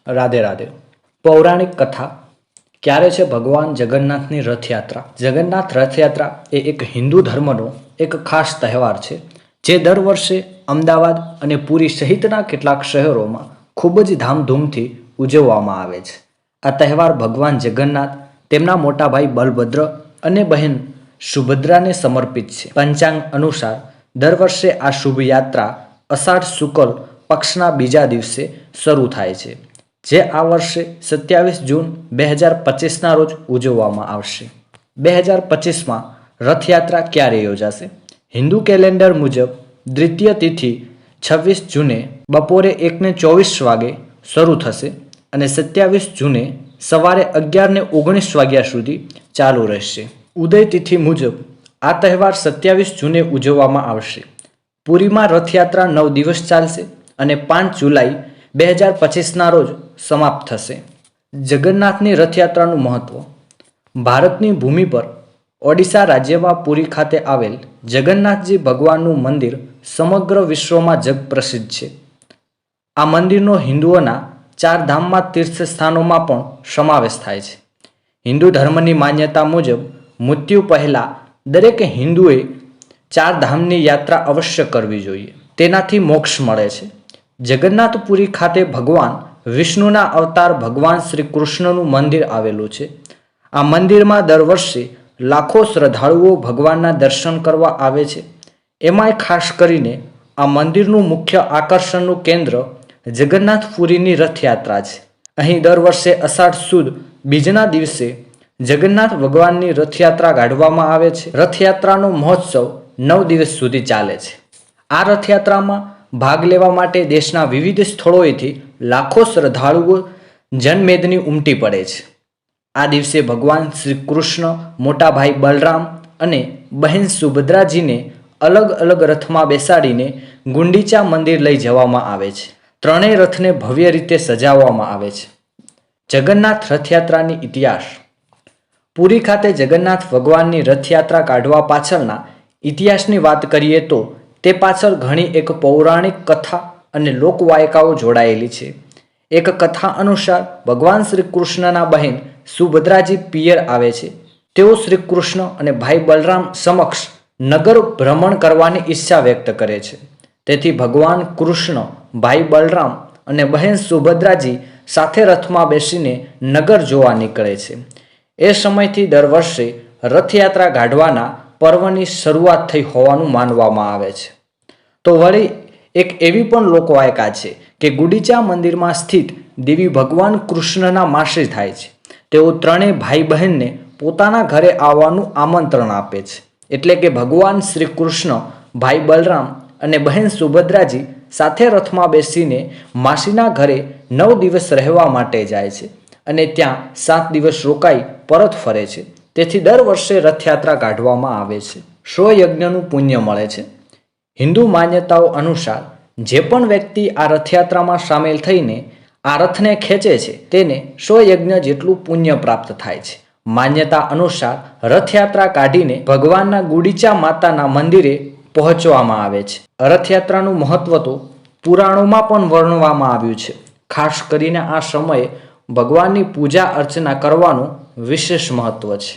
રાધે રાધે। પૌરાણિક કથા ક્યારે છે ભગવાન જગન્નાથની રથયાત્રા। જગન્નાથ રથયાત્રા એ એક હિન્દુ ધર્મનો એક ખાસ તહેવાર છે જે દર વર્ષે અમદાવાદ અને પુરી સહિતના કેટલાક શહેરોમાં ખૂબ જ ધામધૂમથી ઉજવવામાં આવે છે। આ તહેવાર ભગવાન જગન્નાથ, તેમના મોટા ભાઈ બલભદ્ર અને બહેન સુભદ્રાને સમર્પિત છે। પંચાંગ અનુસાર દર વર્ષે આ શુભ યાત્રા અષાઢ શુક્લ પક્ષના બીજા દિવસે શરૂ થાય છે, જે આ વર્ષે 27 જૂન 2025ના રોજ ઉજવવામાં આવશે। 2025માં રથયાત્રા ક્યારે યોજાશે? હિન્દુ કેલેન્ડર મુજબ દ્વિતીય તિથિ 26 જૂને બપોરે 1:24 વાગે શરૂ થશે અને 27 જૂને સવારે 11:19 વાગ્યા સુધી ચાલુ રહેશે। ઉદય તિથિ મુજબ આ તહેવાર 27 જૂને ઉજવવામાં આવશે। પુરીમાં રથયાત્રા 9 દિવસ ચાલશે અને 5 જુલાઈ 2025ના રોજ સમાપ્ત થશે। જગન્નાથની રથયાત્રાનું મહત્વ। ભારતની ભૂમિ પર ઓડિશા રાજ્યમાં પુરી ખાતે આવેલ જગન્નાથજી ભગવાનનું મંદિર સમગ્ર વિશ્વમાં જગ પ્રસિદ્ધ છે। આ મંદિરનો હિન્દુઓના 4 ધામમાં તીર્થ સ્થાનોમાં પણ સમાવેશ થાય છે। હિન્દુ ધર્મની માન્યતા મુજબ મૃત્યુ પહેલાં દરેક હિન્દુએ 4 ધામની યાત્રા અવશ્ય કરવી જોઈએ, તેનાથી મોક્ષ મળે છે। જગન્નાથપુરી ખાતે ભગવાન વિષ્ણુના અવતાર ભગવાન શ્રી કૃષ્ણનું મંદિર આવેલું છે। આ મંદિરમાં દર વર્ષે લાખો શ્રદ્ધાળુઓ ભગવાનના દર્શન કરવા આવે છે। એમાંય ખાસ કરીને આ મંદિરનું મુખ્ય આકર્ષણનું કેન્દ્ર જગન્નાથપુરીની રથયાત્રા છે। અહીં દર વર્ષે અષાઢ સુદ બીજના દિવસે જગન્નાથ ભગવાનની રથયાત્રા કાઢવામાં આવે છે। રથયાત્રાનો મહોત્સવ 9 દિવસ સુધી ચાલે છે। આ રથયાત્રામાં ભાગ લેવા માટે દેશના વિવિધ સ્થળોએથી લાખો શ્રદ્ધાળુઓ જનમેદની ઉમટી પડે છે। આ દિવસે ભગવાન શ્રી કૃષ્ણ, મોટા ભાઈ બલરામ અને બહેન સુભદ્રાજીને અલગ અલગ રથમાં બેસાડીને ગુંડીચા મંદિર લઈ જવામાં આવે છે। ત્રણેય રથને ભવ્ય રીતે સજાવવામાં આવે છે। જગન્નાથ રથયાત્રાની ઇતિહાસ। પુરી ખાતે જગન્નાથ ભગવાનની રથયાત્રા કાઢવા પાછળના ઇતિહાસની વાત કરીએ તો તે પાછળ ઘણી એક પૌરાણિક કથા અને લોકવાયકાઓ જોડાયેલી છે। એક કથા અનુસાર ભગવાન શ્રી કૃષ્ણના બહેન સુભદ્રાજી પિયર આવે છે। તેઓ શ્રી કૃષ્ણ અને ભાઈ બલરામ સમક્ષ નગર ભ્રમણ કરવાની ઈચ્છા વ્યક્ત કરે છે। તેથી ભગવાન કૃષ્ણ, ભાઈ બલરામ અને બહેન સુભદ્રાજી સાથે રથમાં બેસીને નગર જોવા નીકળે છે। એ સમયથી દર વર્ષે રથયાત્રા કાઢવાના પર્વની શરૂઆત થઈ હોવાનું માનવામાં આવે છે। તો વળી એક એવી પણ લોકવાયકા છે કે ગુંડીચા મંદિરમાં સ્થિત દેવી ભગવાન કૃષ્ણના માસી થાય છે। તેઓ ત્રણેય ભાઈ બહેનને પોતાના ઘરે આવવાનું આમંત્રણ આપે છે। એટલે કે ભગવાન શ્રી કૃષ્ણ, ભાઈ બલરામ અને બહેન સુભદ્રાજી સાથે રથમાં બેસીને માસીના ઘરે 9 દિવસ રહેવા માટે જાય છે અને ત્યાં 7 દિવસ રોકાઈ પરત ફરે છે। તેથી દર વર્ષે રથયાત્રા કાઢવામાં આવે છે। 100 યજ્ઞનું પુણ્ય મળે છે। હિન્દુ માન્યતાઓ અનુસાર જે પણ વ્યક્તિ આ રથયાત્રામાં સામેલ થઈને આ રથને ખેંચે છે તેને 100 યજ્ઞ જેટલું પુણ્ય પ્રાપ્ત થાય છે। માન્યતા અનુસાર રથયાત્રા કાઢીને ભગવાનના ગુંડીચા માતાના મંદિરે પહોંચવામાં આવે છે। રથયાત્રાનું મહત્વ તો પુરાણોમાં પણ વર્ણવવામાં આવ્યું છે। ખાસ કરીને આ સમયે ભગવાનની પૂજા અર્ચના કરવાનું વિશેષ મહત્વ છે।